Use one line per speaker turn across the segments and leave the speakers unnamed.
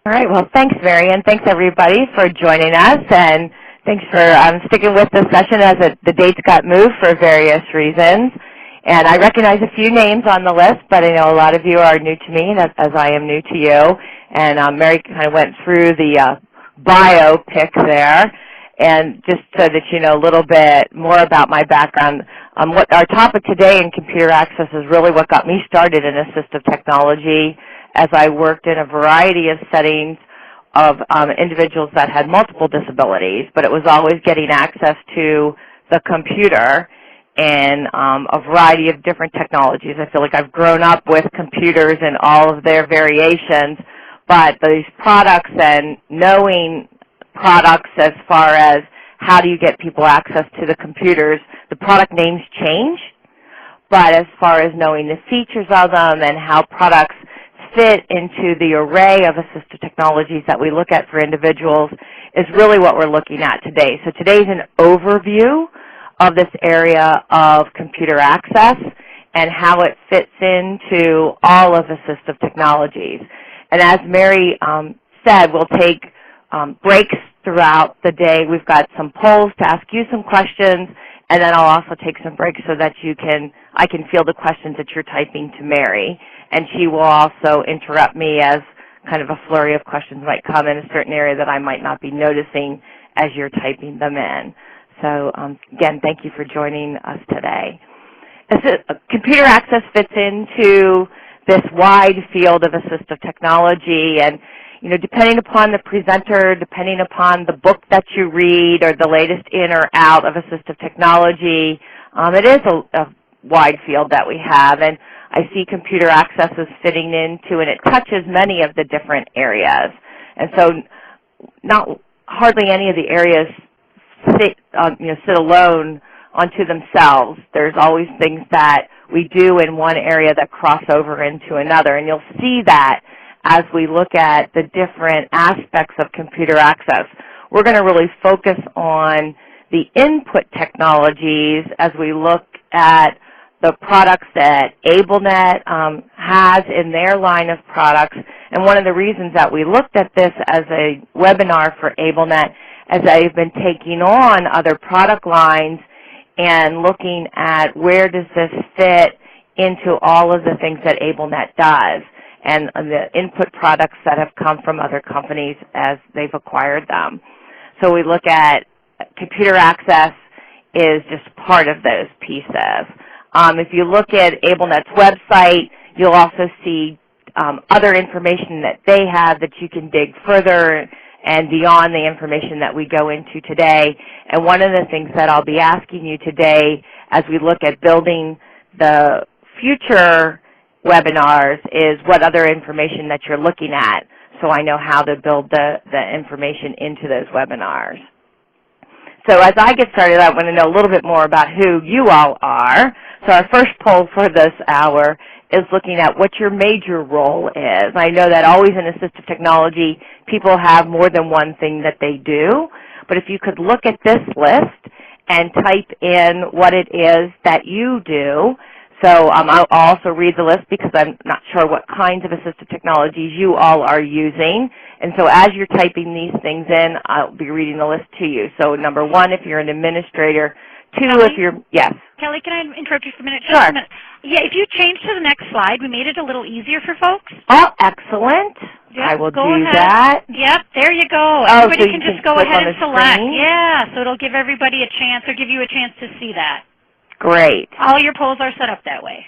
All right, well, thanks, Mary, and thanks, everybody, for joining us, and thanks for sticking with the session as the dates got moved for various reasons. And I recognize a few names on the list, but I know a lot of you are new to me, as I am new to you. And Mary kind of went through the bio pic there, and just so that you know a little bit more about my background, what our topic today in computer access is really what got me started in assistive technology, as I worked in a variety of settings of individuals that had multiple disabilities, but it was always getting access to the computer and a variety of different technologies. I feel like I've grown up with computers and all of their variations, but these products and knowing products as far as how do you get people access to the computers, the product names change, but as far as knowing the features of them and how products fit into the array of assistive technologies that we look at for individuals is really what we're looking at today. So today's an overview of this area of computer access and how it fits into all of assistive technologies. And as Mary said, we'll take breaks throughout the day. We've got some polls to ask you some questions, and then I'll also take some breaks so that I can field the questions that you're typing to Mary. And she will also interrupt me as kind of a flurry of questions might come in a certain area that I might not be noticing as you're typing them in. So again, thank you for joining us today. Computer access fits into this wide field of assistive technology, and depending upon the presenter, depending upon the book that you read or the latest in or out of assistive technology, it is a wide field that we have. And I see computer access is fitting into, and it touches many of the different areas. And so hardly any of the areas sit alone onto themselves. There's always things that we do in one area that cross over into another. And you'll see that as we look at the different aspects of computer access. We're going to really focus on the input technologies as we look at the products that AbleNet has in their line of products. And one of the reasons that we looked at this as a webinar for AbleNet, as I've been taking on other product lines and looking at where does this fit into all of the things that AbleNet does and the input products that have come from other companies as they've acquired them. So we look at computer access is just part of those pieces. If you look at AbleNet's website, you'll also see other information that they have that you can dig further and beyond the information that we go into today. And one of the things that I'll be asking you today as we look at building the future webinars is what other information that you're looking at, so I know how to build the information into those webinars. So as I get started, I want to know a little bit more about who you all are. So our first poll for this hour is looking at what your major role is. I know that always in assistive technology, people have more than one thing that they do, but if you could look at this list and type in what it is that you do. So I'll also read the list because I'm not sure what kinds of assistive technologies you all are using. And so as you're typing these things in, I'll be reading the list to you. So number 1, if you're an administrator. 2,
Kelly?
if you're, yes.
Kelly, can I interrupt you for a minute?
Sure.
Just a minute. Yeah, if you change to the next slide, we made it a little easier for folks.
Oh, excellent.
Yep,
I will
go
do
ahead.
that.
Yep, there you go.
Oh,
Everybody
so
can
you
just go
click
ahead
on
and
the
select.
screen?
Yeah, so it'll give everybody a chance or give you a chance to see that.
Great.
All your polls are set up that way.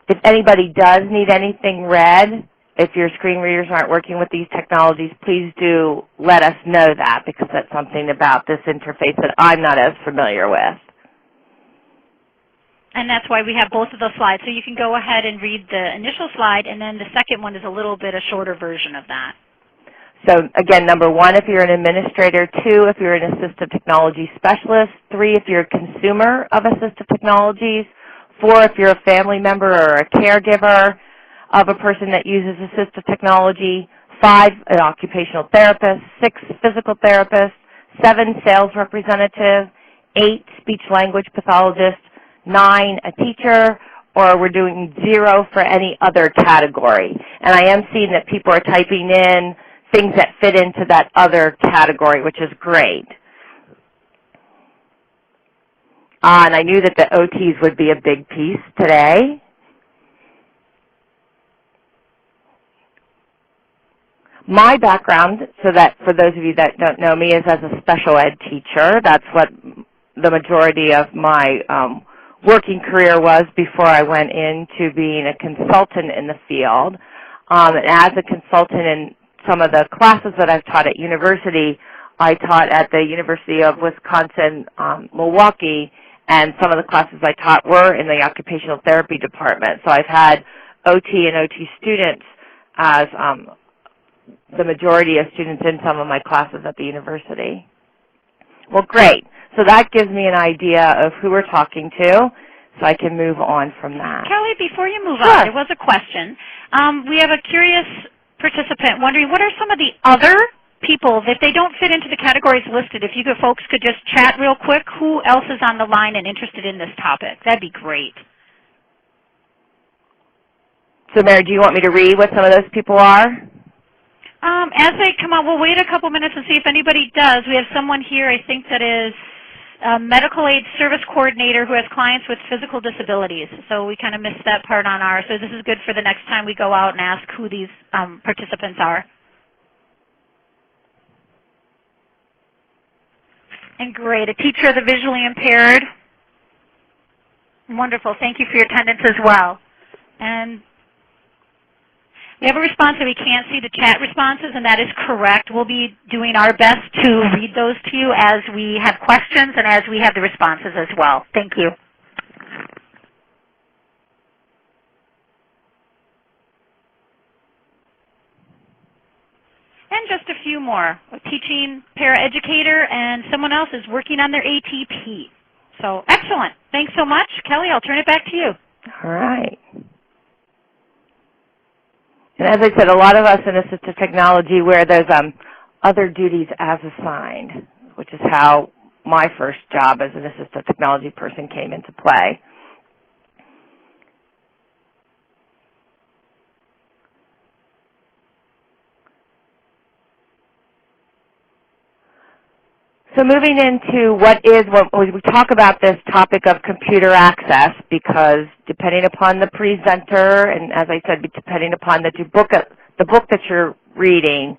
If anybody does need anything read, if your screen readers aren't working with these technologies, please do let us know that, because that's something about this interface that I'm not as familiar with.
And that's why we have both of those slides. So you can go ahead and read the initial slide, and then the second one is a little bit a shorter version of that.
So again, number 1, if you're an administrator. 2, if you're an assistive technology specialist. 3, if you're a consumer of assistive technologies. 4, if you're a family member or a caregiver of a person that uses assistive technology. 5, an occupational therapist. 6, physical therapist. 7, sales representative. 8, speech language pathologist. 9, a teacher, or we're doing 0 for any other category. And I am seeing that people are typing in things that fit into that other category, which is great. And I knew that the OTs would be a big piece today. My background, so that for those of you that don't know me, is as a special ed teacher. That's what the majority of my working career was before I went into being a consultant in the field. And as a consultant in some of the classes that I've taught at university, I taught at the University of Wisconsin, Milwaukee, and some of the classes I taught were in the occupational therapy department. So I've had OT and OT students as the majority of students in some of my classes at the university. Well, great. So that gives me an idea of who we're talking to, so I can move on from that.
Kelly, before you move
Sure.
on, there was a question. We have a curious participant wondering, what are some of the other people, if they don't fit into the categories listed, if you folks could just chat real quick, who else is on the line and interested in this topic? That'd be great.
So, Mary, do you want me to read what some of those people are?
As they come on, we'll wait a couple minutes and see if anybody does. We have someone here, I think, that is a medical aid service coordinator who has clients with physical disabilities. So we kind of missed that part on ours. So this is good for the next time we go out and ask who these participants are. And great, a teacher of the visually impaired. Wonderful. Thank you for your attendance as well. And we have a response that we can't see the chat responses, and that is correct. We'll be doing our best to read those to you as we have questions and as we have the responses as well. Thank you. And just a few more. A teaching paraeducator and someone else is working on their ATP. So excellent. Thanks so much. Kelly, I'll turn it back to you.
All right. And as I said, a lot of us in assistive technology wear those other duties as assigned, which is how my first job as an assistive technology person came into play. So moving into when we talk about this topic of computer access, because depending upon the presenter, and as I said, depending upon the book that you're reading,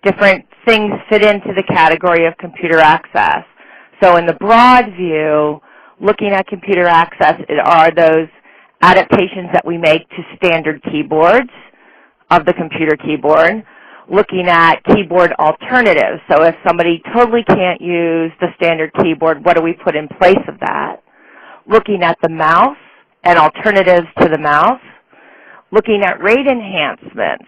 different things fit into the category of computer access. So in the broad view, looking at computer access are those adaptations that we make to standard keyboards of the computer keyboard. Looking at keyboard alternatives. So if somebody totally can't use the standard keyboard, what do we put in place of that? Looking at the mouse and alternatives to the mouse. Looking at rate enhancements,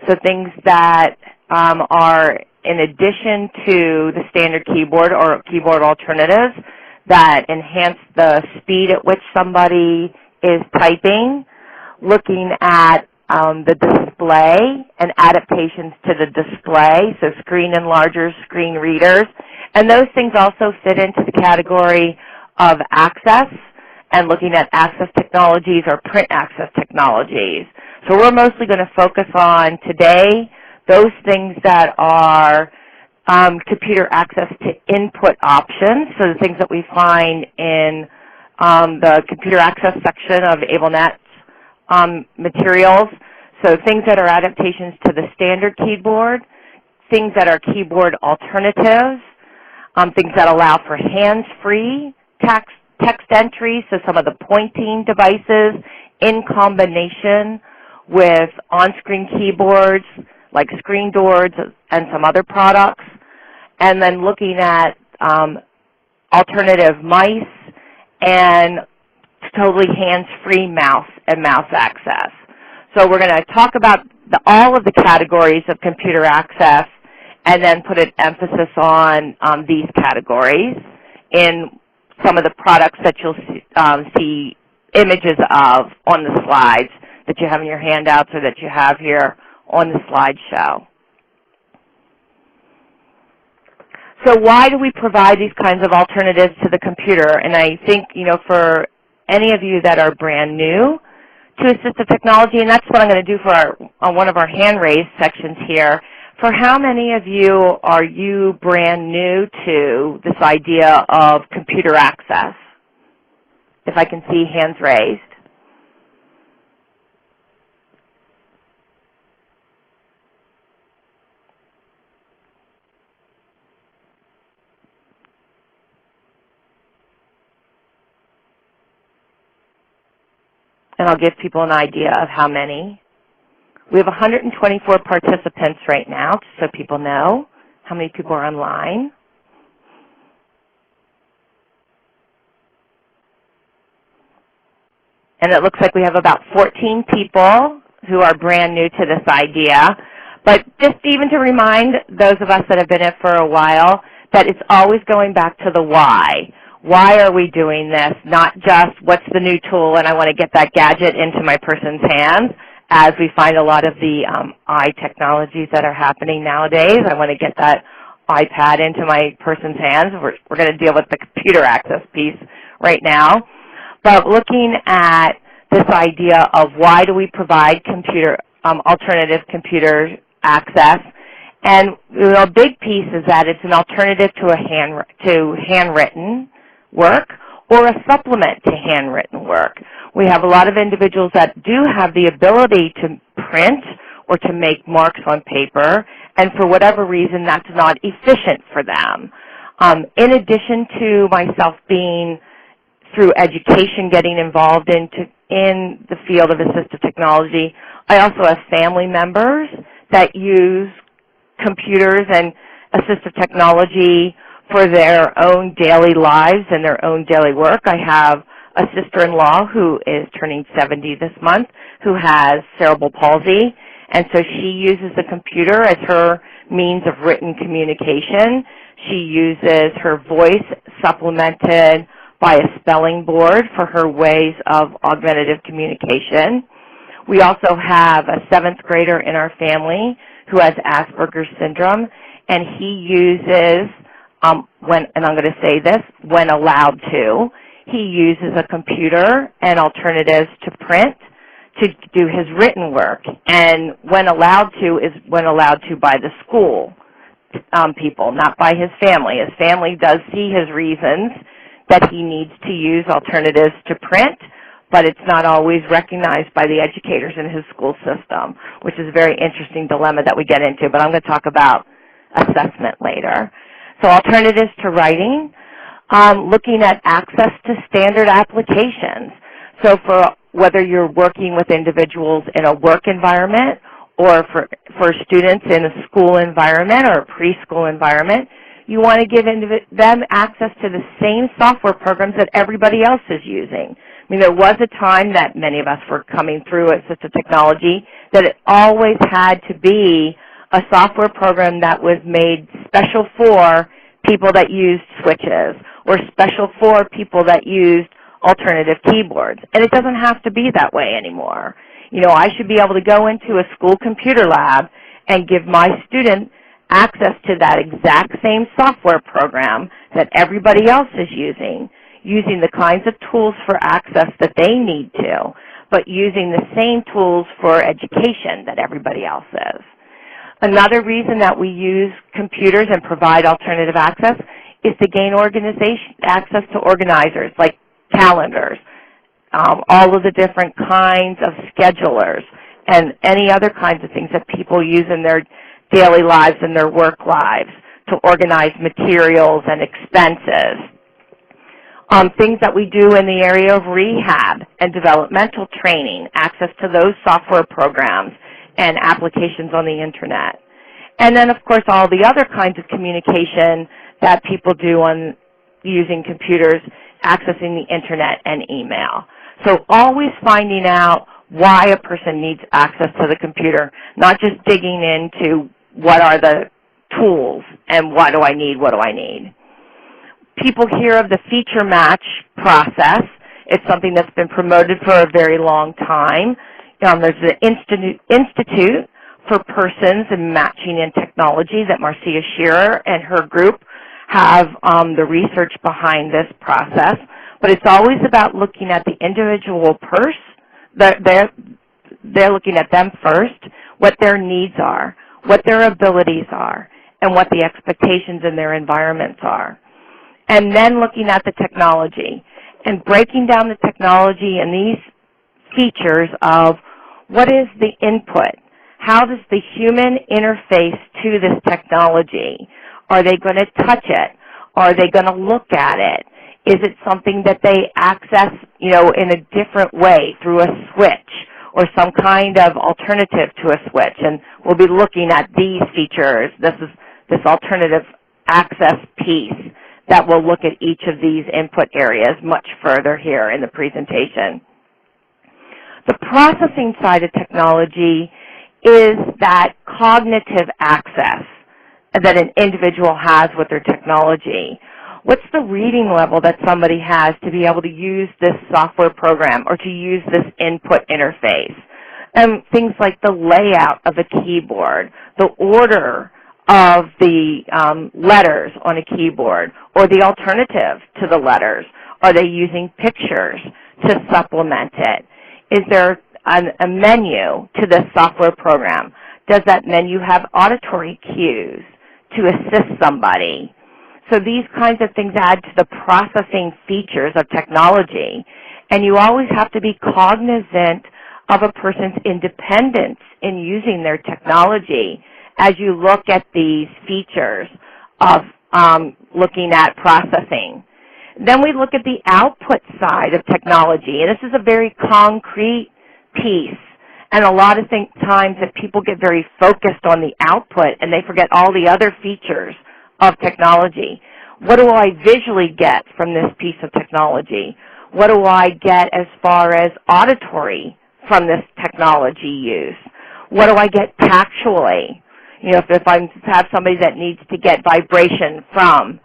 so things that are in addition to the standard keyboard or keyboard alternatives that enhance the speed at which somebody is typing. Looking at the display and adaptations to the display, so screen enlargers, screen readers. And those things also fit into the category of access and looking at access technologies or print access technologies. So we're mostly going to focus on today those things that are computer access to input options, so the things that we find in the computer access section of AbleNet's materials. So things that are adaptations to the standard keyboard, things that are keyboard alternatives, things that allow for hands-free text entry, so some of the pointing devices in combination with on-screen keyboards like screen doors and some other products, and then looking at alternative mice and totally hands-free mouse and mouse access. So we're going to talk about all of the categories of computer access and then put an emphasis on these categories in some of the products that you'll see images of on the slides that you have in your handouts or that you have here on the slideshow. So why do we provide these kinds of alternatives to the computer? And I think, for any of you that are brand new to assistive technology, and that's what I'm going to do for one of our hand raised sections here. For how many of you are you brand new to this idea of computer access? If I can see hands raised. And I'll give people an idea of how many. We have 124 participants right now, just so people know how many people are online. And it looks like we have about 14 people who are brand new to this idea. But just even to remind those of us that have been in it for a while that it's always going back to the why. Why are we doing this? Not just what's the new tool and I want to get that gadget into my person's hands, as we find a lot of the eye technologies that are happening nowadays. I want to get that iPad into my person's hands. We're going to deal with the computer access piece right now. But looking at this idea of why do we provide alternative computer access, and a big piece is that it's an alternative to handwritten work or a supplement to handwritten work. We have a lot of individuals that do have the ability to print or to make marks on paper, and for whatever reason that's not efficient for them. In addition to myself being through education getting involved in the field of assistive technology, I also have family members that use computers and assistive technology for their own daily lives and their own daily work. I have a sister-in-law who is turning 70 this month who has cerebral palsy, and so she uses the computer as her means of written communication. She uses her voice supplemented by a spelling board for her ways of augmentative communication. We also have a 7th grader in our family who has Asperger's syndrome, and he uses, and I'm going to say this, when allowed to, he uses a computer and alternatives to print to do his written work. And when allowed to is when allowed to by the school people, not by his family. His family does see his reasons that he needs to use alternatives to print, but it's not always recognized by the educators in his school system, which is a very interesting dilemma that we get into, but I'm going to talk about assessment later. So alternatives to writing, looking at access to standard applications. So for whether you're working with individuals in a work environment or for students in a school environment or a preschool environment, you want to give them access to the same software programs that everybody else is using. I mean, there was a time that many of us were coming through assistive technology that it always had to be a software program that was made special for people that used switches or special for people that used alternative keyboards. And it doesn't have to be that way anymore. You know, I should be able to go into a school computer lab and give my student access to that exact same software program that everybody else is using the kinds of tools for access that they need to, but using the same tools for education that everybody else is. Another reason that we use computers and provide alternative access is to gain access to organizers like calendars, all of the different kinds of schedulers, and any other kinds of things that people use in their daily lives and their work lives to organize materials and expenses. Things that we do in the area of rehab and developmental training, access to those software programs and applications on the internet. And then, of course, all the other kinds of communication that people do on using computers, accessing the internet and email. So always finding out why a person needs access to the computer, not just digging into what are the tools and what do I need. People hear of the feature match process. It's something that's been promoted for a very long time. There's the Institute for Persons in Matching and Technology that Marcia Shearer and her group have the research behind this process. But it's always about looking at the individual they're looking at them first, what their needs are, what their abilities are, and what the expectations in their environments are. And then looking at the technology and breaking down the technology and these features of what is the input? How does the human interface to this technology? Are they going to touch it? Are they going to look at it? Is it something that they access, in a different way through a switch or some kind of alternative to a switch? And we'll be looking at these features. This is this alternative access piece that will look at each of these input areas much further here in the presentation. The processing side of technology is that cognitive access that an individual has with their technology. What's the reading level that somebody has to be able to use this software program or to use this input interface? And things like the layout of a keyboard, the order of the letters on a keyboard, or the alternative to the letters. Are they using pictures to supplement it? Is there a menu to this software program? Does that menu have auditory cues to assist somebody? So these kinds of things add to the processing features of technology. And you always have to be cognizant of a person's independence in using their technology as you look at these features of looking at processing. Then we look at the output side of technology, and this is a very concrete piece. And a lot of times that people get very focused on the output and they forget all the other features of technology. What do I visually get from this piece of technology? What do I get as far as auditory from this technology use? What do I get tactually? If I have somebody that needs to get vibration from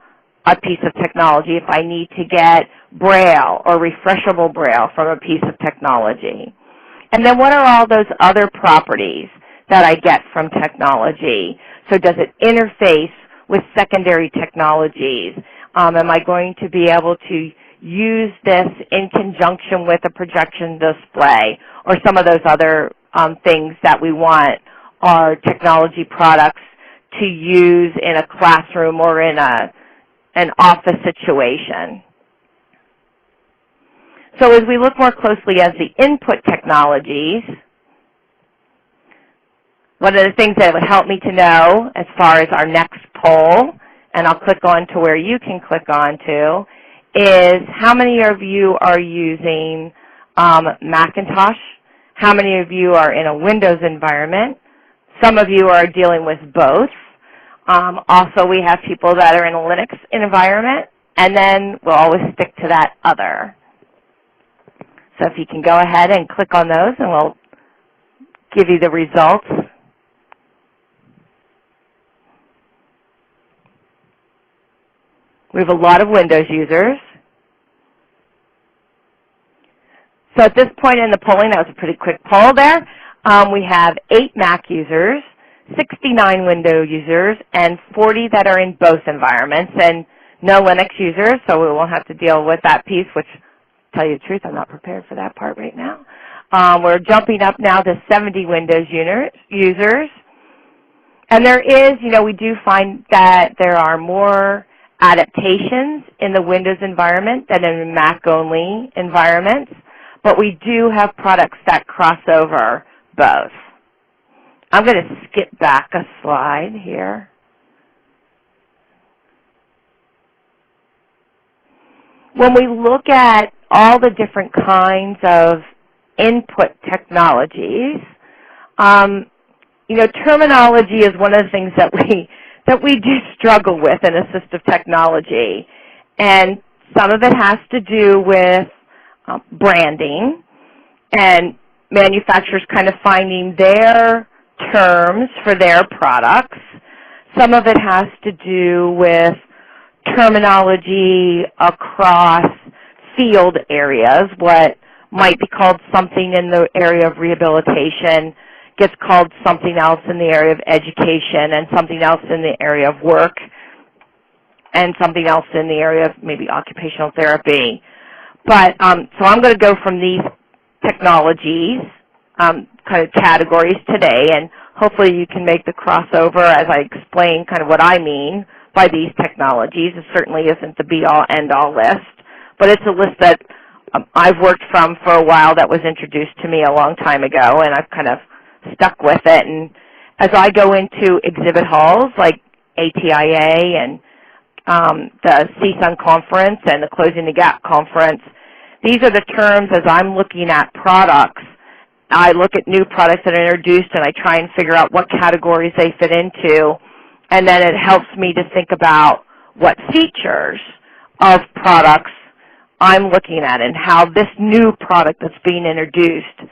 a piece of technology, if I need to get braille or refreshable braille from a piece of technology. And then what are all those other properties that I get from technology? So does it interface with secondary technologies? Am I going to be able to use this in conjunction with a projection display or some of those other things that we want our technology products to use in a classroom or in an office situation? So as we look more closely at the input technologies, one of the things that would help me to know as far as our next poll, and I'll click on to where you can click on to, is how many of you are using Macintosh? How many of you are in a Windows environment? Some of you are dealing with both. Also, we have people that are in a Linux environment, and then we'll always stick to that other. So if you can go ahead and click on those, and we'll give you the results. We have a lot of Windows users. So at this point in the polling, that was a pretty quick poll there. We have 8 Mac users, 69 Windows users, and 40 that are in both environments, and no Linux users, so we won't have to deal with that piece, which, to tell you the truth, I'm not prepared for that part right now. We're jumping up now to 70 Windows users. And there is, we do find that there are more adaptations in the Windows environment than in Mac-only environments, but we do have products that cross over both. I'm going to skip back a slide here. When we look at all the different kinds of input technologies, terminology is one of the things that we do struggle with in assistive technology. And some of it has to do with branding and manufacturers kind of finding their terms for their products. Some of it has to do with terminology across field areas. What might be called something in the area of rehabilitation gets called something else in the area of education, and something else in the area of work, and something else in the area of maybe occupational therapy. But so I'm going to go from these technologies, kind of categories today, and hopefully you can make the crossover as I explain kind of what I mean by these technologies. It certainly isn't the be-all, end-all list, but it's a list that I've worked from for a while that was introduced to me a long time ago, and I've kind of stuck with it. And as I go into exhibit halls like ATIA and the CSUN conference and the Closing the Gap conference, these are the terms as I'm looking at products. I look at new products that are introduced and I try and figure out what categories they fit into, and then it helps me to think about what features of products I'm looking at and how this new product that's being introduced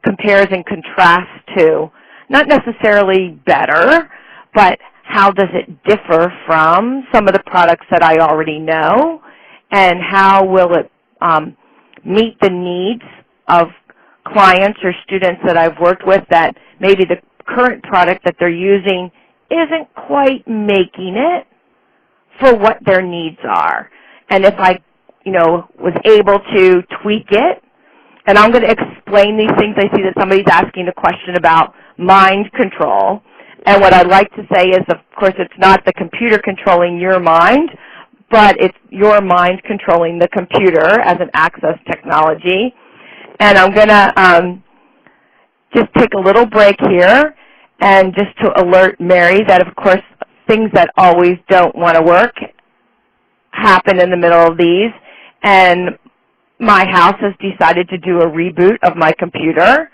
compares and contrasts to, not necessarily better, but how does it differ from some of the products that I already know, and how will it meet the needs of clients or students that I've worked with that maybe the current product that they're using isn't quite making it for what their needs are. And if I, was able to tweak it, and I'm going to explain these things. I see that somebody's asking a question about mind control. And what I'd like to say is, of course, it's not the computer controlling your mind, but it's your mind controlling the computer as an access technology. And I'm going to just take a little break here and just to alert Mary that, of course, things that always don't want to work happen in the middle of these. And my house has decided to do a reboot of my computer.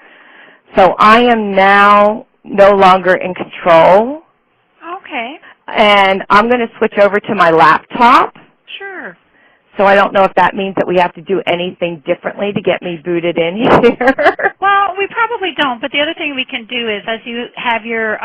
So I am now no longer in control.
Okay.
And I'm going to switch over to my laptop.
Sure.
So I don't know if that means that we have to do anything differently to get me booted in here.
Well, we probably don't, but the other thing we can do is as you have your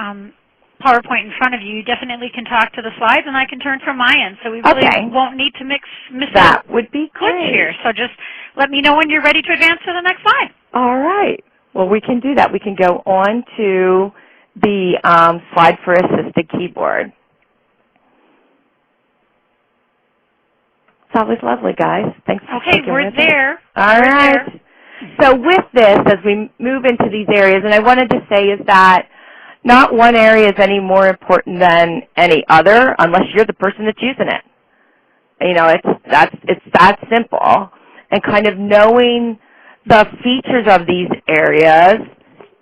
PowerPoint in front of you, you definitely can talk to the slides, and I can turn from my end. So we really won't need to miss
that would be great
here. So just let me know when you're ready to advance to the next slide.
All right. Well, we can do that. We can go on to the slide for assisted keyboard. It's always lovely, guys. Thanks for sticking with me.
Okay, we're there.
All right. So with this, as we move into these areas, and I wanted to say is that not one area is any more important than any other unless you're the person that's using it. It's that simple. And kind of knowing the features of these areas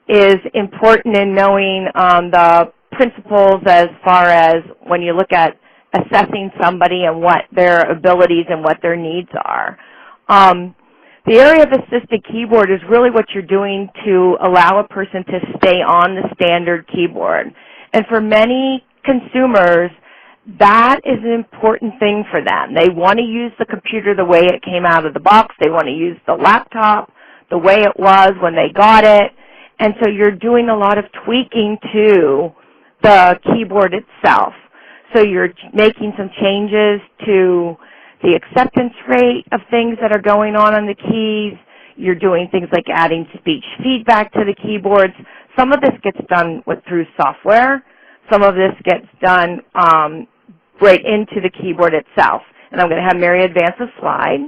is important in knowing the principles as far as when you look at assessing somebody and what their abilities and what their needs are. The area of assisted keyboard is really what you're doing to allow a person to stay on the standard keyboard. And for many consumers, that is an important thing for them. They want to use the computer the way it came out of the box. They want to use the laptop the way it was when they got it. And so you're doing a lot of tweaking to the keyboard itself. So you're making some changes to the acceptance rate of things that are going on the keys. You're doing things like adding speech feedback to the keyboards. Some of this gets done through software. Some of this gets done right into the keyboard itself. And I'm going to have Mary advance a slide.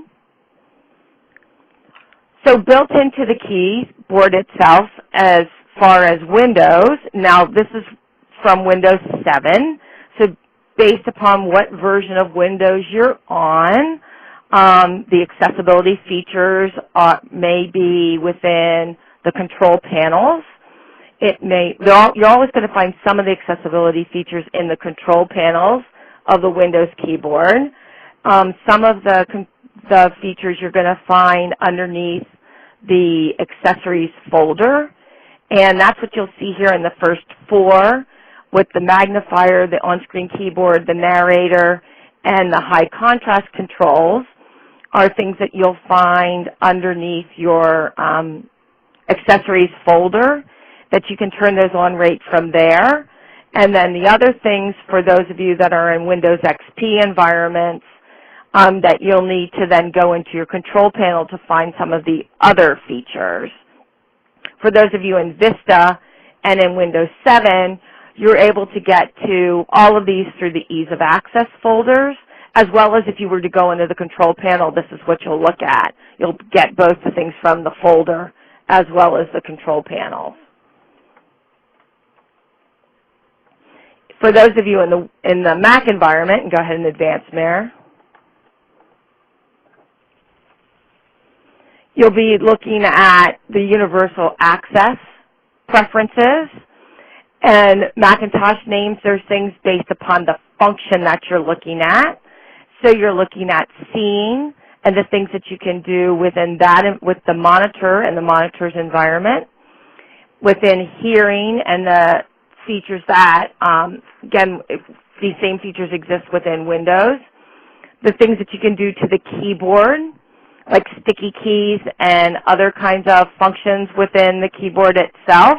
So built into the keyboard itself as far as Windows, now this is from Windows 7. So based upon what version of Windows you're on, the accessibility features may be within the control panels. You're always going to find some of the accessibility features in the control panels of the Windows keyboard. Some of the features you're going to find underneath the accessories folder, and that's what you'll see here in the first 4 with the magnifier, the on-screen keyboard, the narrator, and the high contrast controls are things that you'll find underneath your accessories folder that you can turn those on right from there. And then the other things for those of you that are in Windows XP environments that you'll need to then go into your control panel to find some of the other features. For those of you in Vista and in Windows 7, you're able to get to all of these through the Ease of Access folders, as well as if you were to go into the control panel, this is what you'll look at. You'll get both the things from the folder as well as the control panel. For those of you in the Mac environment, and go ahead and advance, Mayor, you'll be looking at the universal access preferences. And Macintosh names those things based upon the function that you're looking at. So you're looking at seeing and the things that you can do within that, with the monitor and the monitor's environment. Within hearing and the features that, again, these same features exist within Windows. The things that you can do to the keyboard, like sticky keys and other kinds of functions within the keyboard itself.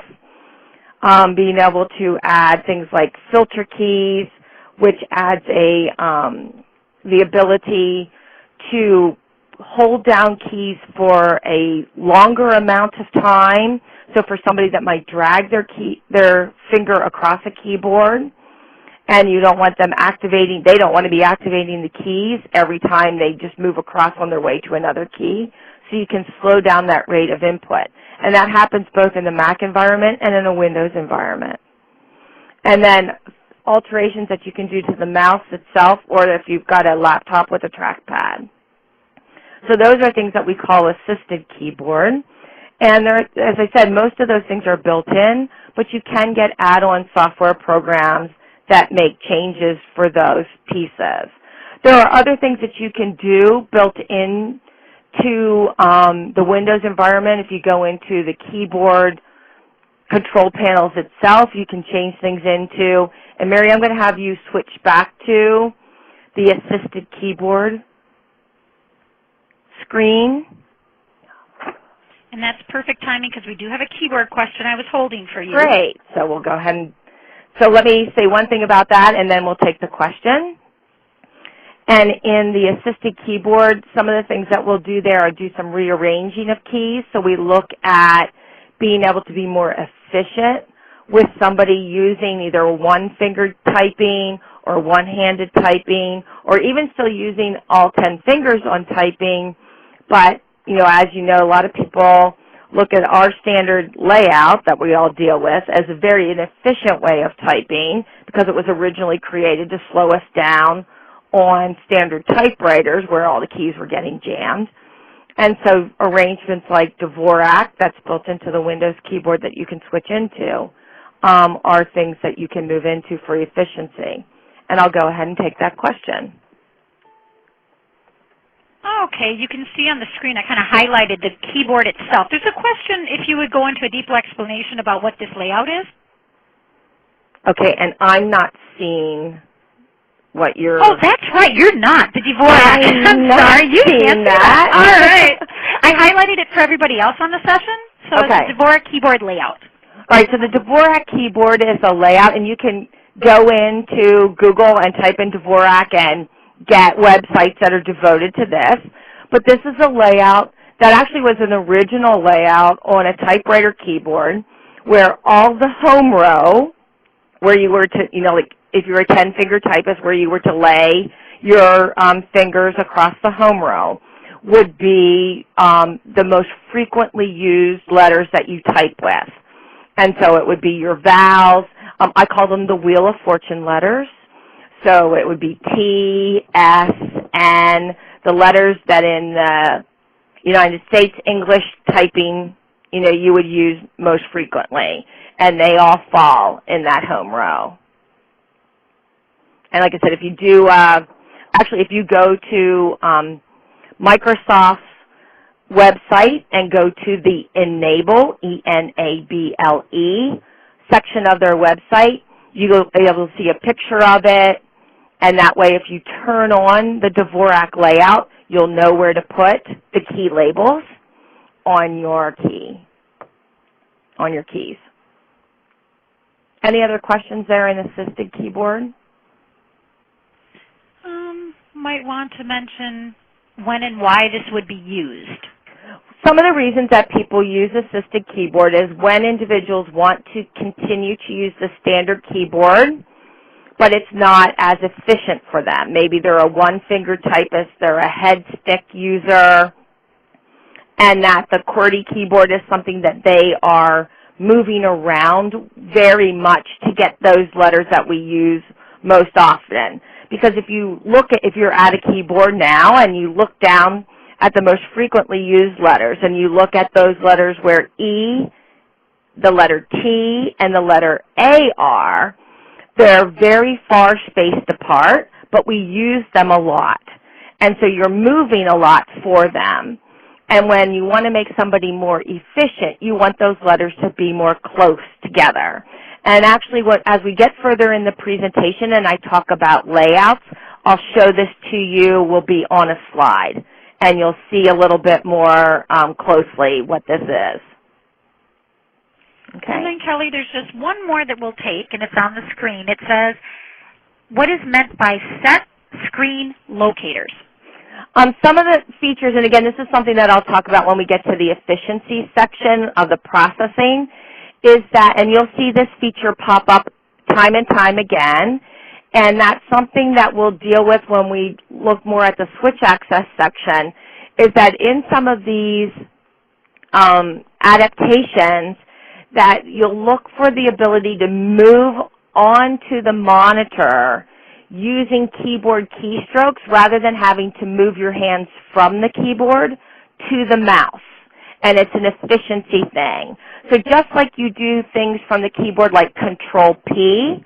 Being able to add things like filter keys, which adds the ability to hold down keys for a longer amount of time. So for somebody that might drag their finger across a keyboard, and you don't want them they don't want to be activating the keys every time they just move across on their way to another key. So you can slow down that rate of input. And that happens both in the Mac environment and in a Windows environment. And then alterations that you can do to the mouse itself, or if you've got a laptop with a trackpad. So those are things that we call assisted keyboard. And as I said, most of those things are built in, but you can get add-on software programs that make changes for those pieces. There are other things that you can do built in to the Windows environment. If you go into the keyboard control panels itself, you can change things into, and Mary, I'm going to have you switch back to the assisted keyboard screen.
And that's perfect timing because we do have a keyboard question I was holding for you.
Great. So we'll go ahead and, so let me say one thing about that, and then we'll take the question. And in the assisted keyboard, some of the things that we'll do there are do some rearranging of keys. So we look at being able to be more efficient with somebody using either one-fingered typing or one-handed typing, or even still using all 10 fingers on typing. But, you know, as you know, a lot of people look at our standard layout that we all deal with as a very inefficient way of typing because it was originally created to slow us down on standard typewriters where all the keys were getting jammed. And so arrangements like Dvorak, that's built into the Windows keyboard that you can switch into, are things that you can move into for efficiency. And I'll go ahead and take that question.
Okay, you can see on the screen I kind of highlighted the keyboard itself. There's a question if you would go into a deeper explanation about what this layout is.
Okay, and I'm not seeing what you're...
Oh, that's right. You're not. The Dvorak. I'm sorry. You can't see that. All right. I highlighted it for everybody else on the session. So
okay.
It's the Dvorak keyboard layout.
All right, so the Dvorak keyboard is a layout, and you can go into Google and type in Dvorak and get websites that are devoted to this. But this is a layout that actually was an original layout on a typewriter keyboard where all the home row, where you were to, you know, like if you were a 10-finger typist, where you were to lay your fingers across the home row, would be the most frequently used letters that you type with. And so it would be your vowels. I call them the Wheel of Fortune letters. So it would be T, S, N, the letters that in the United States English typing, you know, you would use most frequently. And they all fall in that home row. And like I said, if you do, actually if you go to Microsoft's website and go to the Enable, E-N-A-B-L-E, section of their website, you'll be able to see a picture of it. And that way, if you turn on the Dvorak layout, you'll know where to put the key labels on your key, on your keys. Any other questions there in assisted keyboard?
Might want to mention when and why this would be used.
Some of the reasons that people use assisted keyboard is when individuals want to continue to use the standard keyboard, but it's not as efficient for them. Maybe they're a one-finger typist, they're a head stick user, and that the QWERTY keyboard is something that they are moving around very much to get those letters that we use most often. Because if you're at a keyboard now and you look down at the most frequently used letters and you look at those letters where E, the letter T, and the letter A are, they're very far spaced apart, but we use them a lot. And so you're moving a lot for them. And when you want to make somebody more efficient, you want those letters to be more close together. And actually, as we get further in the presentation and I talk about layouts, I'll show this to you. We'll be on a slide, and you'll see a little bit more closely what this is. Okay.
And then, Kelly, there's just one more that we'll take, and it's on the screen. It says, what is meant by set screen locators?
Some of the features, and again, this is something that I'll talk about when we get to the efficiency section of the processing, is that, and you'll see this feature pop up time and time again, and that's something that we'll deal with when we look more at the switch access section, is that in some of these adaptations, that you'll look for the ability to move onto the monitor using keyboard keystrokes rather than having to move your hands from the keyboard to the mouse. And it's an efficiency thing. So just like you do things from the keyboard like Control-P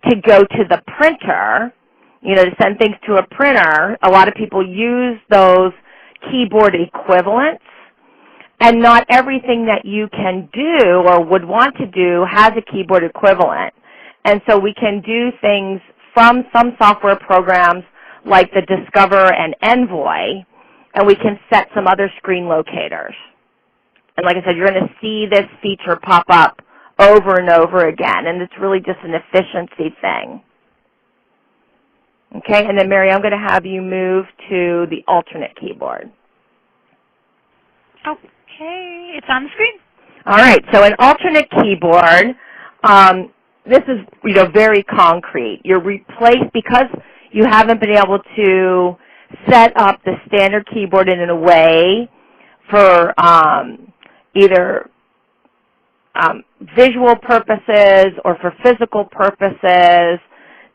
to go to the printer, you know, to send things to a printer, a lot of people use those keyboard equivalents. And not everything that you can do or would want to do has a keyboard equivalent. And so we can do things from some software programs like the Discover and Envoy, and we can set some other screen locators. And like I said, you're going to see this feature pop up over and over again, and it's really just an efficiency thing. Okay, and then Mary, I'm going to have you move to the alternate keyboard.
Okay, it's on the screen.
All right, so an alternate keyboard, this is very concrete. You're replaced, because you haven't been able to set up the standard keyboard in a way for either visual purposes or for physical purposes,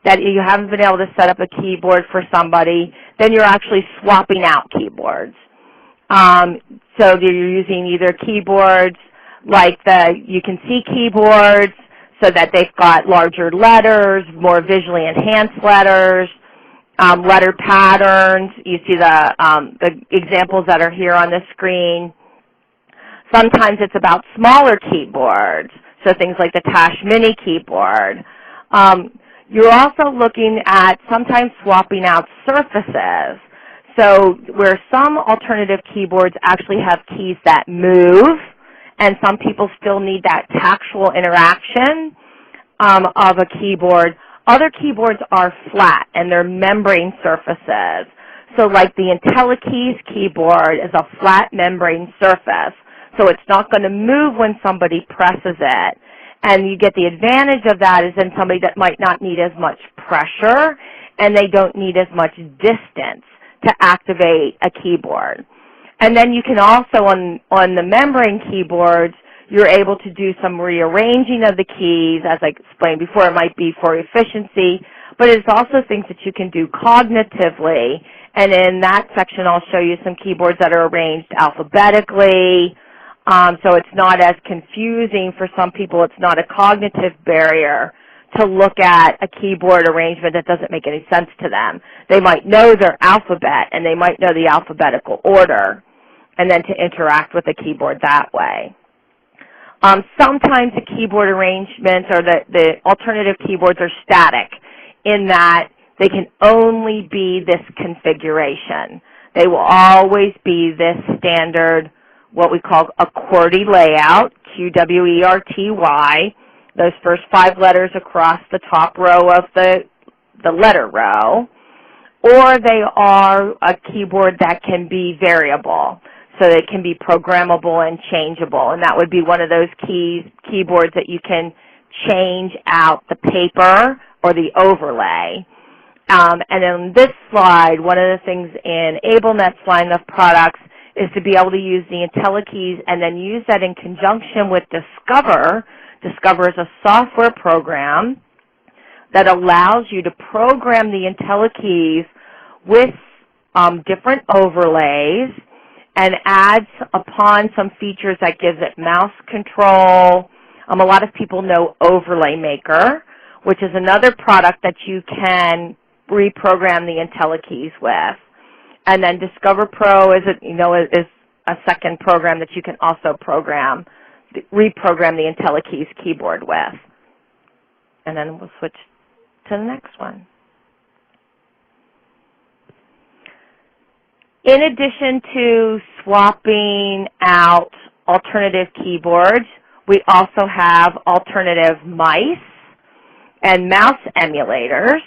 that you haven't been able to set up a keyboard for somebody, then you're actually swapping out keyboards. So you're using either keyboards like you can see keyboards so that they've got larger letters, more visually enhanced letters, letter patterns. You see the examples that are here on the screen. Sometimes it's about smaller keyboards, so things like the Tash Mini keyboard. You're also looking at sometimes swapping out surfaces. So where some alternative keyboards actually have keys that move, and some people still need that tactile interaction of a keyboard, other keyboards are flat and they're membrane surfaces. So like the IntelliKeys keyboard is a flat membrane surface, so it's not going to move when somebody presses it. And you get the advantage of that is in somebody that might not need as much pressure and they don't need as much distance to activate a keyboard. And then you can also, on the membrane keyboards, you're able to do some rearranging of the keys. As I explained before, it might be for efficiency, but it's also things that you can do cognitively. And in that section, I'll show you some keyboards that are arranged alphabetically. So it's not as confusing for some people. It's not a cognitive barrier to look at a keyboard arrangement that doesn't make any sense to them. They might know their alphabet, and they might know the alphabetical order, and then to interact with the keyboard that way. Sometimes the keyboard arrangements or the alternative keyboards are static in that they can only be this configuration. They will always be this standard, what we call a QWERTY layout, Q-W-E-R-T-Y, those first 5 letters across the top row of the letter row, or they are a keyboard that can be variable, so it can be programmable and changeable, and that would be one of those keyboards that you can change out the paper or the overlay. And in this slide, one of the things in AbleNet's line of products is to be able to use the IntelliKeys and then use that in conjunction with Discover. Discover is a software program that allows you to program the IntelliKeys with different overlays and adds upon some features that gives it mouse control. A lot of people know Overlay Maker, which is another product that you can reprogram the IntelliKeys with. And then Discover Pro is a second program that you can also reprogram the IntelliKeys keyboard with. And then we'll switch to the next one. In addition to swapping out alternative keyboards, we also have alternative mice and mouse emulators.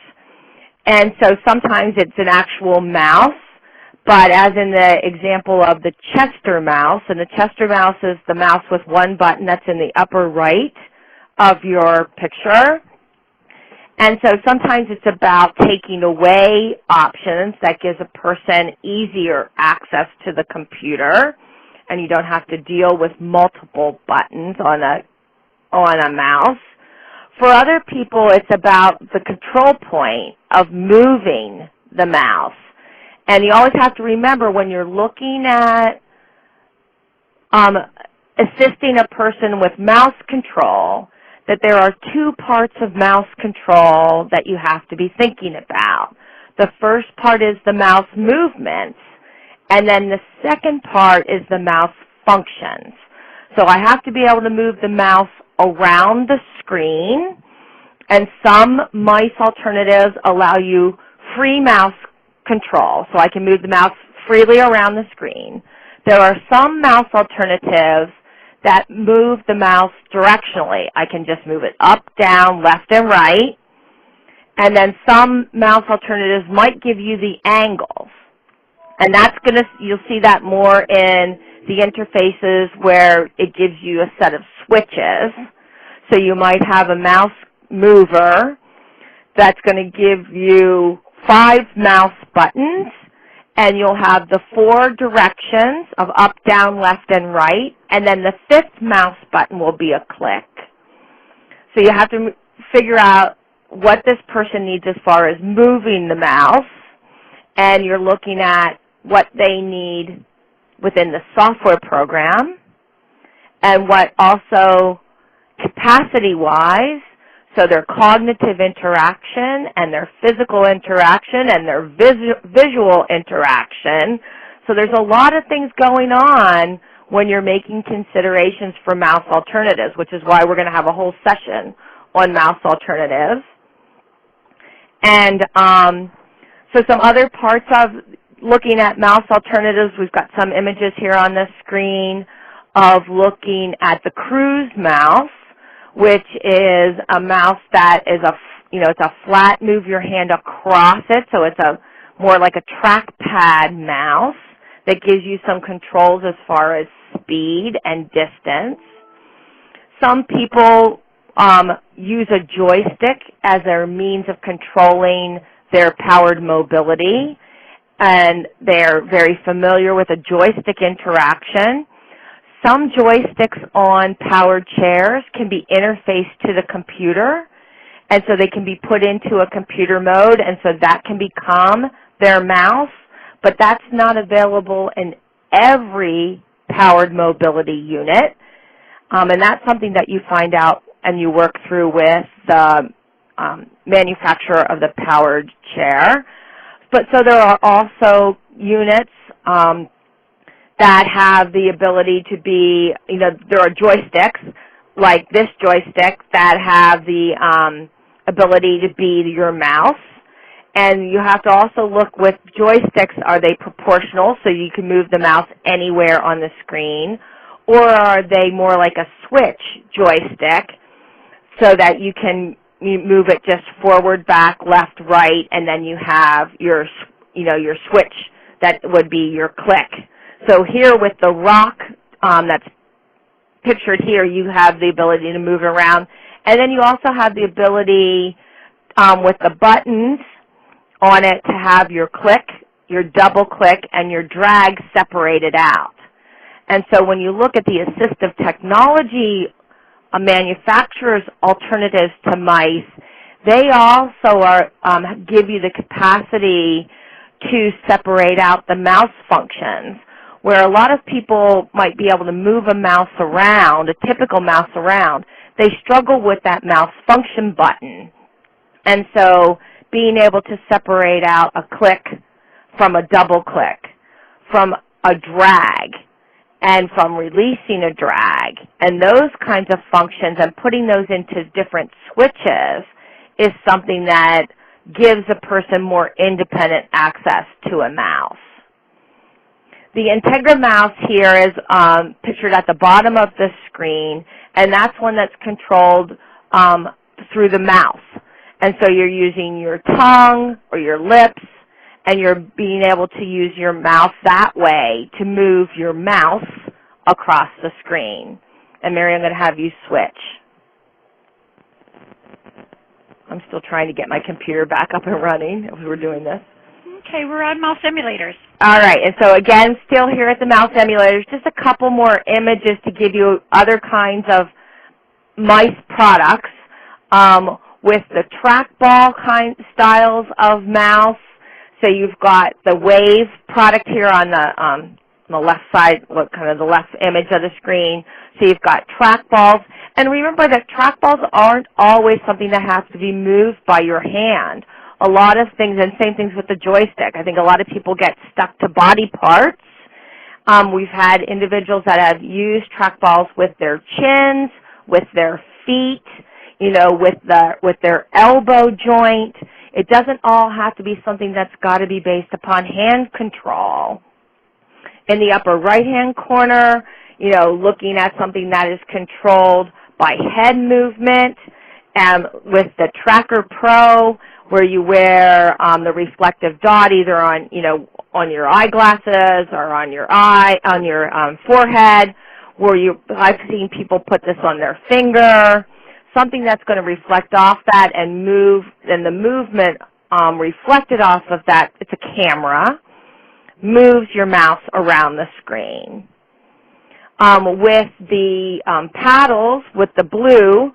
And so sometimes it's an actual mouse, but as in the example of the Chester mouse, and the Chester mouse is the mouse with one button that's in the upper right of your picture. And so sometimes it's about taking away options that gives a person easier access to the computer, and you don't have to deal with multiple buttons on a mouse. For other people, it's about the control point of moving the mouse. And you always have to remember when you're looking at assisting a person with mouse control that there are two parts of mouse control that you have to be thinking about. The first part is the mouse movements, and then the second part is the mouse functions. So I have to be able to move the mouse around the screen, and some mice alternatives allow you free mouse control, so I can move the mouse freely around the screen. There are some mouse alternatives that move the mouse directionally. I can just move it up, down, left, and right. And then some mouse alternatives might give you the angles. And you'll see that more in the interfaces where it gives you a set of switches. So you might have a mouse mover that's going to give you 5 mouse buttons, and you'll have the 4 directions of up, down, left, and right, and then the 5th mouse button will be a click. So you have to figure out what this person needs as far as moving the mouse, and you're looking at what they need within the software program, and what also capacity-wise, so their cognitive interaction and their physical interaction and their visual interaction. So there's a lot of things going on when you're making considerations for mouse alternatives, which is why we're going to have a whole session on mouse alternatives. And so some other parts of looking at mouse alternatives, we've got some images here on the screen of looking at the cruise mouse, which is a mouse that is it's a flat, move your hand across it, so it's more like a trackpad mouse that gives you some controls as far as speed and distance. Some people use a joystick as their means of controlling their powered mobility, and they're very familiar with a joystick interaction. Some joysticks on powered chairs can be interfaced to the computer, and so they can be put into a computer mode, and so that can become their mouse, but that's not available in every powered mobility unit, and that's something that you find out and you work through with the manufacturer of the powered chair. But so there are also units that have the ability to be, there are joysticks, like this joystick, that have the ability to be your mouse. And you have to also look with joysticks, are they proportional so you can move the mouse anywhere on the screen, or are they more like a switch joystick so that you can move it just forward, back, left, right, and then you have your switch that would be your click. So here with the rock that's pictured here, you have the ability to move around. And then you also have the ability with the buttons on it to have your click, your double click, and your drag separated out. And so when you look at the assistive technology manufacturers' alternatives to mice, they also are give you the capacity to separate out the mouse functions, where a lot of people might be able to move a mouse around, a typical mouse around. They struggle with that mouse function button. And so being able to separate out a click from a double click, from a drag, and from releasing a drag, and those kinds of functions and putting those into different switches is something that gives a person more independent access to a mouse. The Integra mouse here is pictured at the bottom of the screen, and that's one that's controlled through the mouth. And so you're using your tongue or your lips, and you're being able to use your mouth that way to move your mouse across the screen. And Mary, I'm going to have you switch. I'm still trying to get my computer back up and running as we're doing this.
Okay, we're on mouse emulators.
All right, and so again, still here at the mouse emulators, just a couple more images to give you other kinds of mice products with the trackball kind styles of mouse. So you've got the Wave product here on the left side, kind of the left image of the screen. So you've got trackballs. And remember that trackballs aren't always something that has to be moved by your hand. A lot of things, and same things with the joystick. I think a lot of people get stuck to body parts. We've had individuals that have used trackballs with their chins, with their feet, you know, with their elbow joint. It doesn't all have to be something that's got to be based upon hand control. In the upper right-hand corner, you know, looking at something that is controlled by head movement, and with the Tracker Pro, where you wear the reflective dot either on, you know, on your eyeglasses or on your forehead, where I've seen people put this on their finger, something that's going to reflect off that and move, and the movement reflected off of that, it's a camera, moves your mouse around the screen. With the paddles, with the blue,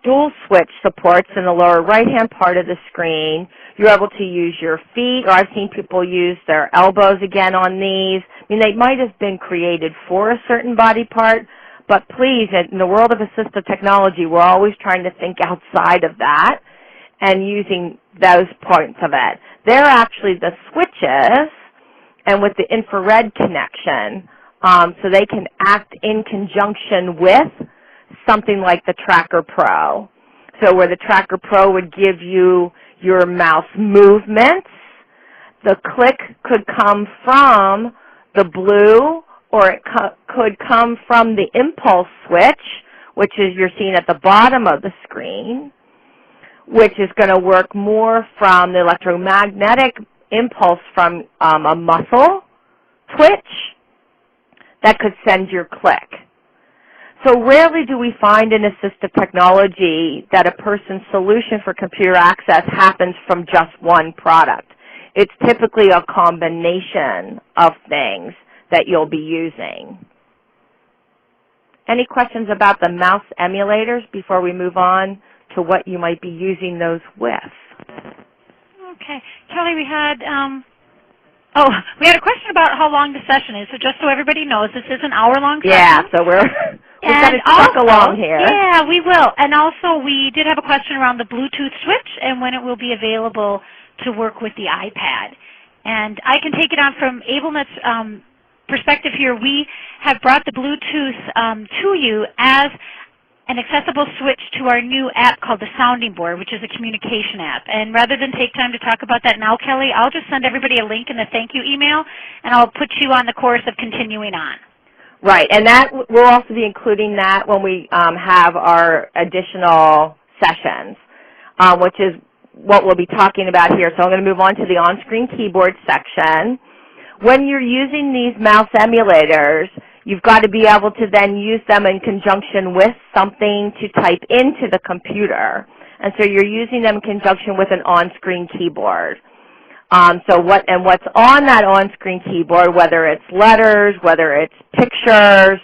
dual switch supports in the lower right-hand part of the screen. You're able to use your feet, or I've seen people use their elbows again on these. I mean, they might have been created for a certain body part, but please, in the world of assistive technology, we're always trying to think outside of that and using those points of it. They're actually the switches, and with the infrared connection, so they can act in conjunction with something like the Tracker Pro. So where the Tracker Pro would give you your mouse movements, the click could come from the blue, or it could come from the impulse switch, which is you're seeing at the bottom of the screen, which is going to work more from the electromagnetic impulse from a muscle twitch that could send your click. So rarely do we find in assistive technology that a person's solution for computer access happens from just one product. It's typically a combination of things that you'll be using. Any questions about the mouse emulators before we move on to what you might be using those with?
Okay. Kelly, we had a question about how long the session is. So just so everybody knows, this is an hour-long session.
Yeah, so we've got to truck along here.
Yeah, we will. And also, we did have a question around the Bluetooth switch and when it will be available to work with the iPad. And I can take it on from AbleNet's perspective here. We have brought the Bluetooth to you as an accessible switch to our new app called the Sounding Board, which is a communication app. And rather than take time to talk about that now, Kelly, I'll just send everybody a link in the thank you email, and I'll put you on the course of continuing on.
Right, and that we'll also be including that when we have our additional sessions, which is what we'll be talking about here. So I'm going to move on to the on-screen keyboard section. When you're using these mouse emulators, you've got to be able to then use them in conjunction with something to type into the computer. and so you're using them in conjunction with an on-screen keyboard. So what's on that on-screen keyboard, whether it's letters, whether it's pictures,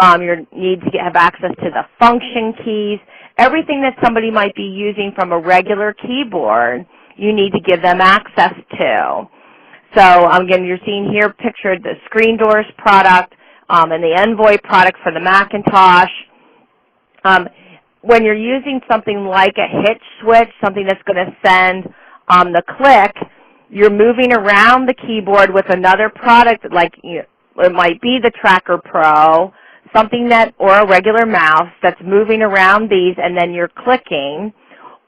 you need to have access to the function keys, everything that somebody might be using from a regular keyboard, you need to give them access to. So again, you're seeing here pictured the Screen Doors product and the Envoy product for the Macintosh. When you're using something like a hit switch, something that's going to send the click, you're moving around the keyboard with another product, like it might be the Tracker Pro, something that, or a regular mouse that's moving around these, and then you're clicking.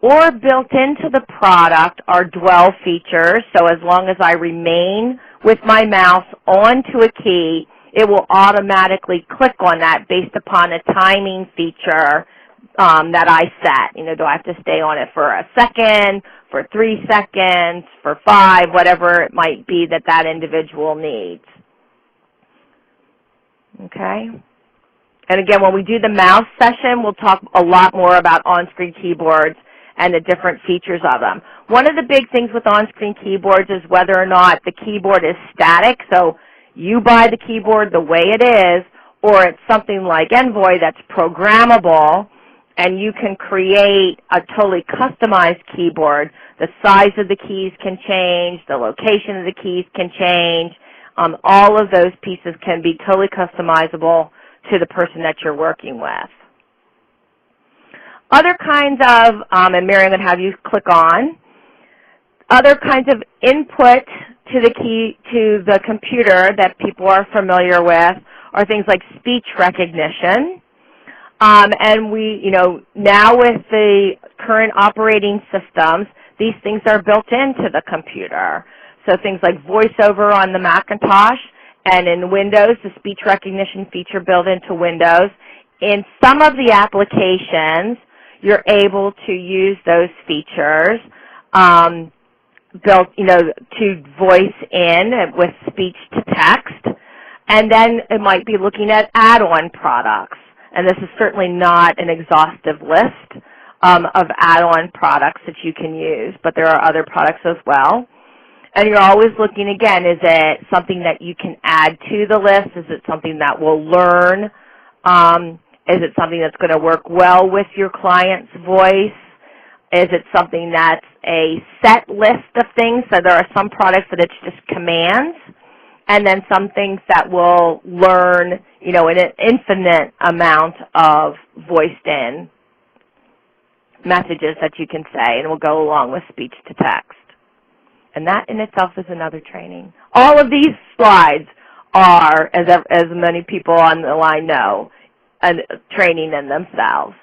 Or built into the product are dwell features, so as long as I remain with my mouse onto a key, it will automatically click on that based upon a timing feature that I set. Do I have to stay on it for a second, for 3 seconds, for 5, whatever it might be that that individual needs. Okay? And again, when we do the mouse session, we'll talk a lot more about on-screen keyboards and the different features of them. One of the big things with on-screen keyboards is whether or not the keyboard is static, so you buy the keyboard the way it is, or it's something like Envoy that's programmable, and you can create a totally customized keyboard. The size of the keys can change, the location of the keys can change. All of those pieces can be totally customizable to the person that you're working with. Other kinds of, and Mary, I'm going to have you click on, other kinds of input to the computer that people are familiar with are things like speech recognition. And we, now with the current operating systems, these things are built into the computer. So things like VoiceOver on the Macintosh, and in Windows, the speech recognition feature built into Windows. In some of the applications, you're able to use those features built, to voice in with speech to text. And then it might be looking at add-on products. And this is certainly not an exhaustive list of add-on products that you can use, but there are other products as well. And you're always looking, again, is it something that you can add to the list? Is it something that will learn? Is it something that's going to work well with your client's voice? Is it something that's a set list of things? So there are some products that it's just commands, and then some things that will learn, in an infinite amount of voiced-in messages that you can say, and will go along with speech to text. And that in itself is another training. All of these slides are, as many people on the line know, training in themselves.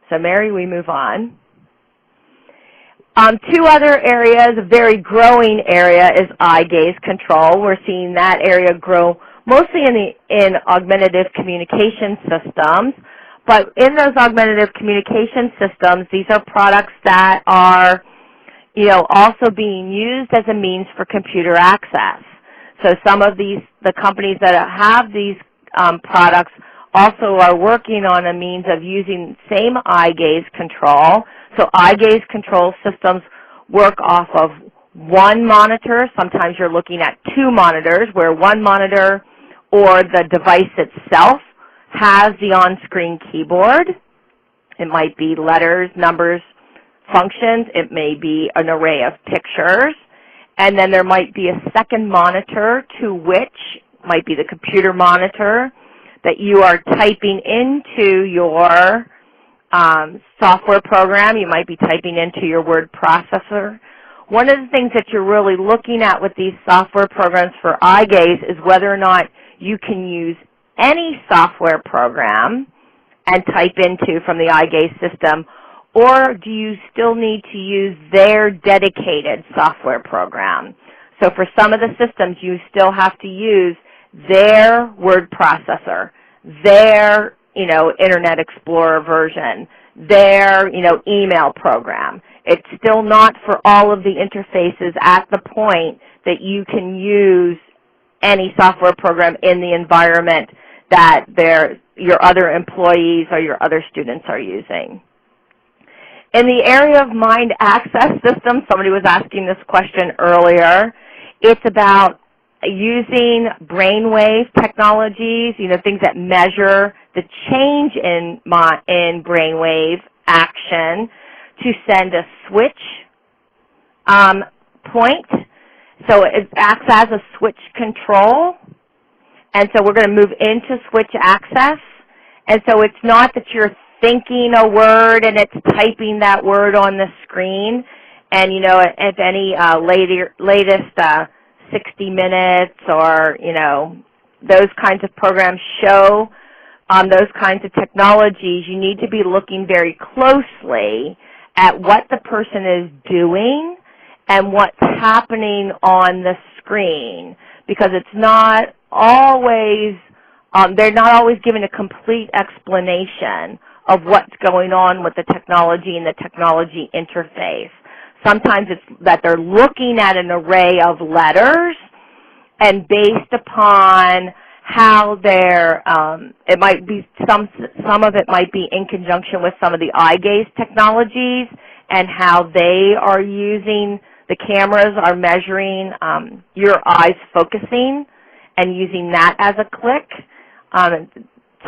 So Mary, we move on. Two other areas, a very growing area is eye gaze control. We're seeing that area grow mostly in augmentative communication systems. But in those augmentative communication systems, these are products that are also being used as a means for computer access. So some of the companies that have these products also are working on a means of using same eye gaze control. So eye gaze control systems work off of one monitor. Sometimes you're looking at 2 monitors, where one monitor or the device itself has the on-screen keyboard. It might be letters, numbers, functions. It may be an array of pictures. And then there might be a second monitor, to which might be the computer monitor that you are typing into your software program. You might be typing into your word processor. One of the things that you're really looking at with these software programs for eye gaze is whether or not you can use any software program and type into from the eye gaze system, or do you still need to use their dedicated software program? So for some of the systems, you still have to use their word processor, their Internet Explorer version, their email program. It's still not for all of the interfaces at the point that you can use any software program in the environment that your other employees or your other students are using. In the area of mind access systems, somebody was asking this question earlier. It's about using brainwave technologies, things that measure the change in brainwave action to send a switch point. So it acts as a switch control. And so we're going to move into switch access. And so it's not that you're thinking a word and it's typing that word on the screen. And, if any latest 60 Minutes or, those kinds of programs show those kinds of technologies, you need to be looking very closely at what the person is doing and what's happening on the screen, because it's not always, they're not always given a complete explanation of what's going on with the technology and the technology interface. Sometimes it's that they're looking at an array of letters, and based upon how they're, it might be, some of it might be in conjunction with some of the eye gaze technologies and how they are using, the cameras are measuring your eyes focusing and using that as a click.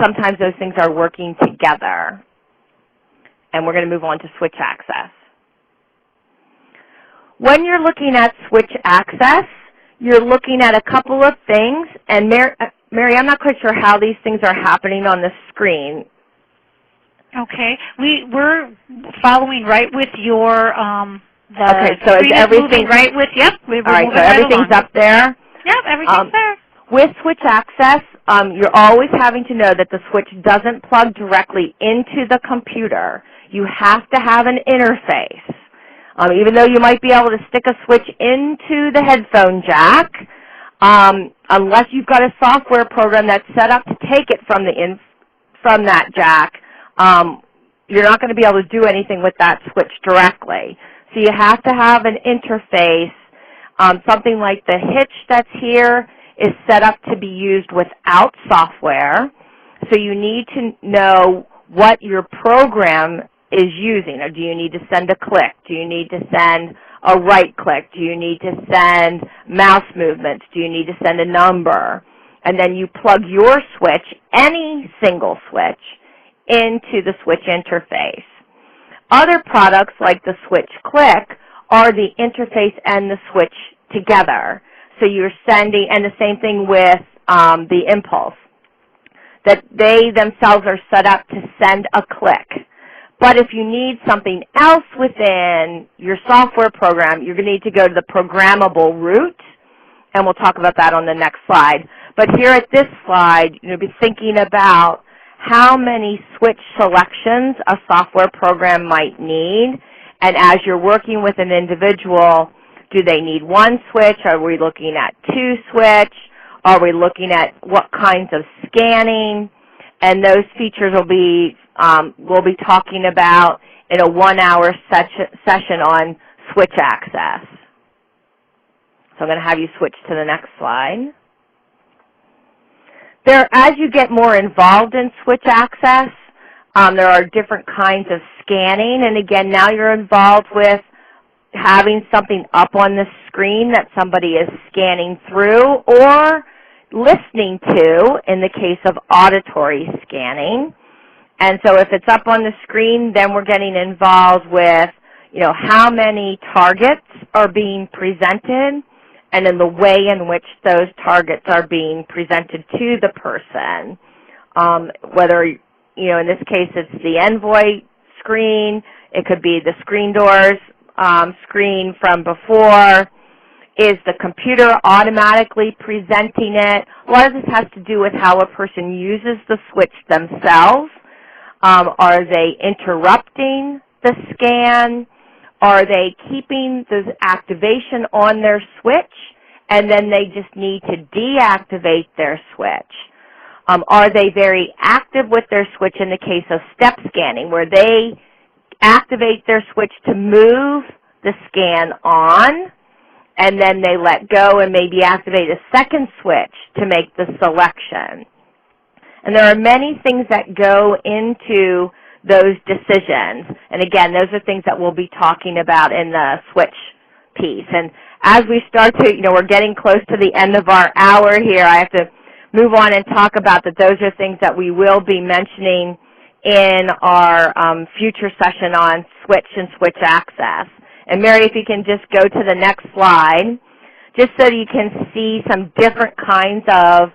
Sometimes those things are working together. And we're going to move on to switch access. When you're looking at switch access, you're looking at a couple of things. And Mary, I'm not quite sure how these things are happening on the screen.
Okay. We're following right with your,
okay, so is everything
right with, yep. We're
all right, so everything's up there?
Yep, everything's there.
With switch access, you're always having to know that the switch doesn't plug directly into the computer. You have to have an interface. Even though you might be able to stick a switch into the headphone jack, unless you've got a software program that's set up to take it from that jack, you're not going to be able to do anything with that switch directly. So you have to have an interface. Something like the hitch that's here is set up to be used without software. So you need to know what your program is using. Or do you need to send a click? Do you need to send a right click? Do you need to send mouse movements? Do you need to send a number? And then you plug your switch, any single switch, into the switch interface. Other products like the switch click are the interface and the switch together. So you're sending, and the same thing with the impulse, that they themselves are set up to send a click. But if you need something else within your software program, you're going to need to go to the programmable route, and we'll talk about that on the next slide. But here at this slide, you'll be thinking about how many switch selections a software program might need, and as you're working with an individual, do they need one switch? Are we looking at two switch? Are we looking at what kinds of scanning? And those features will be we'll be talking about in a 1-hour session on switch access. So I'm going to have you switch to the next slide. As you get more involved in switch access, there are different kinds of scanning. And again, now you're involved with having something up on the screen that somebody is scanning through or listening to in the case of auditory scanning. And so if it's up on the screen, then we're getting involved with, how many targets are being presented and in the way in which those targets are being presented to the person. Whether, in this case it's the envoy screen, it could be the screen doors screen from before. Is the computer automatically presenting it? A lot of this has to do with how a person uses the switch themselves. Are they interrupting the scan? Are they keeping the activation on their switch and then they just need to deactivate their switch? Are they very active with their switch in the case of step scanning, where they activate their switch to move the scan on, and then they let go and maybe activate a second switch to make the selection? And there are many things that go into those decisions. And again, those are things that we'll be talking about in the switch piece. And as we start to, we're getting close to the end of our hour here, I have to move on and talk about that those are things that we will be mentioning in our future session on switch and switch access. And Mary, if you can just go to the next slide, just so you can see some different kinds of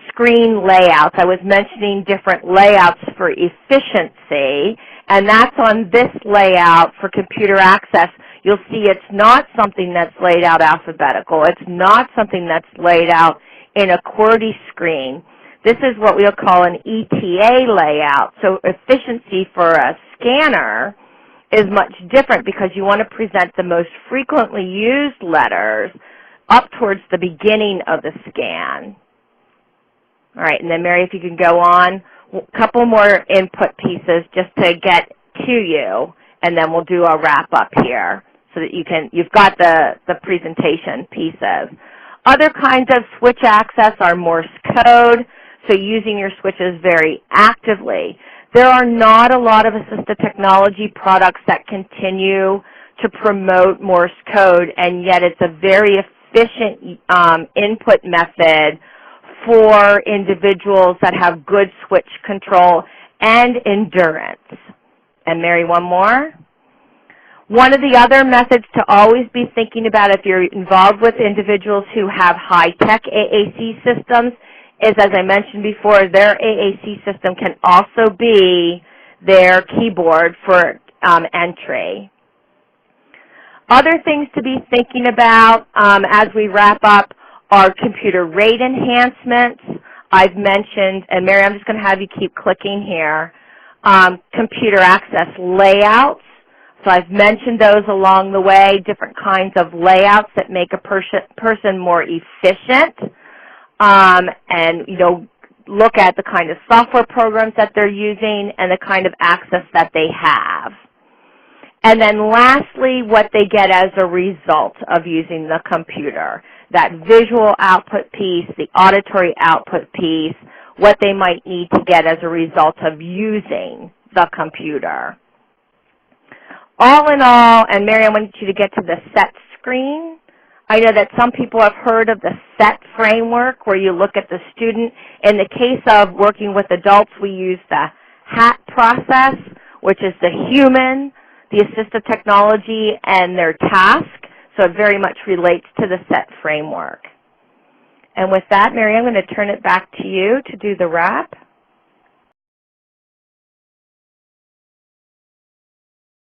screen layouts. I was mentioning different layouts for efficiency, and that's on this layout for computer access. You'll see it's not something that's laid out alphabetical. It's not something that's laid out in a QWERTY screen. This is what we'll call an ETA layout. So efficiency for a scanner is much different because you want to present the most frequently used letters up towards the beginning of the scan. All right, and then Mary, if you can go on, a couple more input pieces just to get to you, and then we'll do a wrap-up here so that you've got the presentation pieces. Other kinds of switch access are Morse code, so using your switches very actively. There are not a lot of assistive technology products that continue to promote Morse code, and yet it's a very efficient input method for individuals that have good switch control and endurance. And Mary, one more. One of the other methods to always be thinking about if you're involved with individuals who have high-tech AAC systems is, as I mentioned before, their AAC system can also be their keyboard for entry. Other things to be thinking about as we wrap up are computer rate enhancements. I've mentioned, and Mary, I'm just going to have you keep clicking here, computer access layouts. So I've mentioned those along the way, different kinds of layouts that make a person more efficient. And, look at the kind of software programs that they're using and the kind of access that they have. And then lastly, what they get as a result of using the computer. That visual output piece, the auditory output piece, what they might need to get as a result of using the computer. All in all, and Mary, I want you to get to the SET screen. I know that some people have heard of the SET framework where you look at the student. In the case of working with adults, we use the HAT process, which is the human, the assistive technology, and their task. So it very much relates to the SET framework. And with that, Mary, I'm going to turn it back to you to do the wrap.